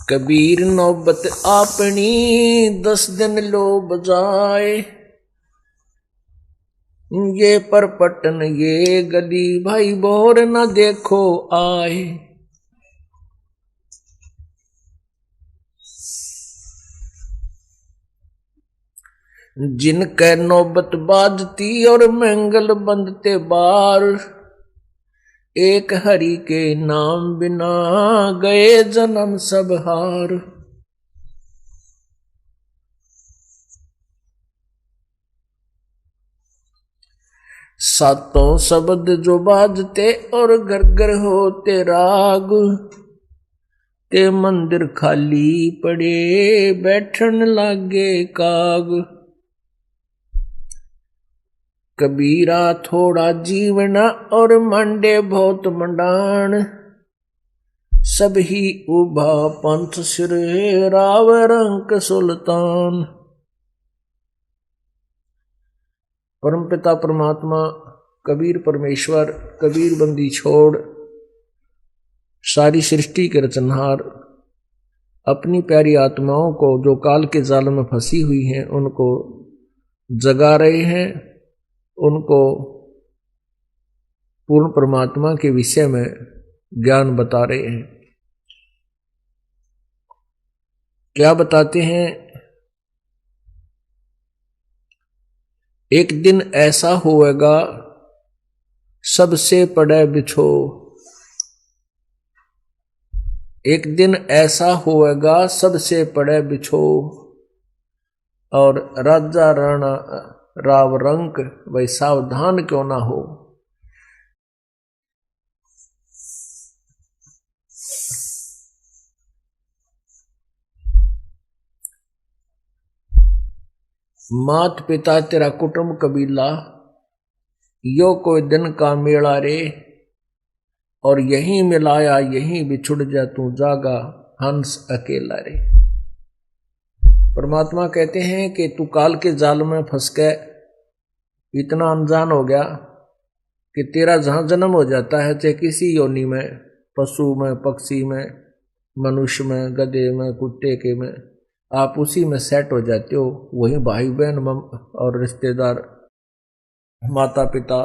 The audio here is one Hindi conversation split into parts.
कबीर नौबत आपनी 10 दिन लो बजाए, ये परपटन ये गली भाई बोर न देखो आए। जिनके नौबत बाजती और मंगल बंदते बार, एक हरि के नाम बिना गए जन्म सब हार। सातों शब्द जो बाजते और घर घर होते राग, ते मंदिर खाली पड़े बैठन लागे काग। कबीरा थोड़ा जीवना और मंडे बहुत मंडान, सब ही उभा पंथ सिर राव रंक सुल्तान। परमपिता परमात्मा कबीर परमेश्वर कबीर बंदी छोड़ सारी सृष्टि के रचनहार अपनी प्यारी आत्माओं को जो काल के जाल में फंसी हुई हैं उनको जगा रहे हैं, उनको पूर्ण परमात्मा के विषय में ज्ञान बता रहे हैं। क्या बताते हैं? एक दिन ऐसा होएगा सबसे पड़े बिछो, एक दिन ऐसा होएगा सबसे पड़े बिछो, और राजा राणा राव रंक भाई सावधान क्यों ना हो। मात पिता तेरा कुटुंब कबीला, यो कोई दिन का मेला रे, और यहीं मिलाया यहीं बिछुड़ जा तू जागा हंस अकेला रे। परमात्मा कहते हैं कि तू काल के जाल में फंस के इतना अनजान हो गया कि तेरा जहां जन्म हो जाता है, चाहे किसी योनि में, पशु में, पक्षी में, मनुष्य में, गधे में, कुत्ते के में, आप उसी में सेट हो जाते हो। वही भाई बहन और रिश्तेदार, माता पिता,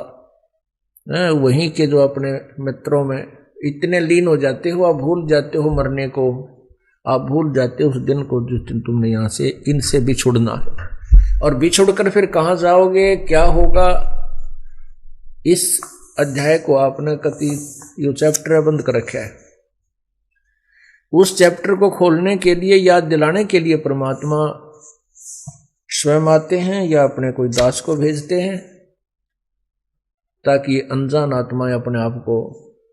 वहीं के जो अपने मित्रों में इतने लीन हो जाते हो, आप भूल जाते हो मरने को, आप भूल जाते हो उस दिन को जिस दिन तुमने यहाँ से इनसे बिछुड़ना है। और बिछुड़कर फिर कहाँ जाओगे, क्या होगा, इस अध्याय को आपने कति यो चैप्टर बंद कर रखा है। उस चैप्टर को खोलने के लिए, याद दिलाने के लिए परमात्मा स्वयं आते हैं या अपने कोई दास को भेजते हैं, ताकि अनजान आत्माएं अपने आप को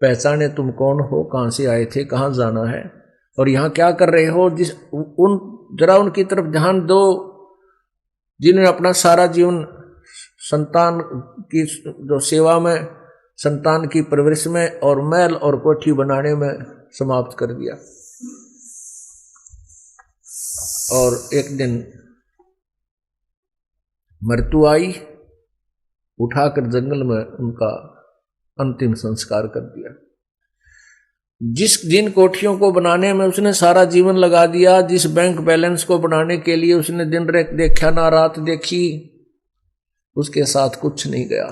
पहचाने, तुम कौन हो, कहां से आए थे, कहां जाना है और यहां क्या कर रहे हो। जरा उनकी तरफ ध्यान दो जिन्होंने अपना सारा जीवन संतान की जो सेवा में, संतान की परवरिश में और महल और कोठी बनाने में समाप्त कर दिया, और एक दिन मृत्यु आई, उठाकर जंगल में उनका अंतिम संस्कार कर दिया। जिन कोठियों को बनाने में उसने सारा जीवन लगा दिया, जिस बैंक बैलेंस को बनाने के लिए उसने दिन रात देखा ना रात देखी, उसके साथ कुछ नहीं गया।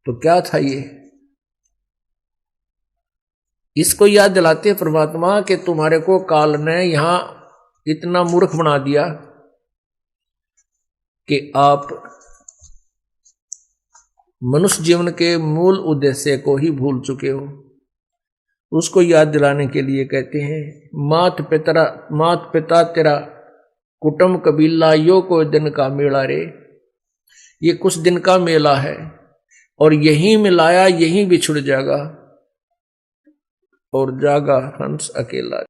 तो क्या था ये? इसको याद दिलाते परमात्मा कि तुम्हारे को काल ने यहां इतना मूर्ख बना दिया कि आप मनुष्य जीवन के मूल उद्देश्य को ही भूल चुके हो। उसको याद दिलाने के लिए कहते हैं, मात पिता तेरा कुटुंब कबीला, यो कोई दिन का मेला रे। ये कुछ दिन का मेला है, और यहीं मिलाया यहीं बिछुड़ जाएगा, और जागा हंस अकेला।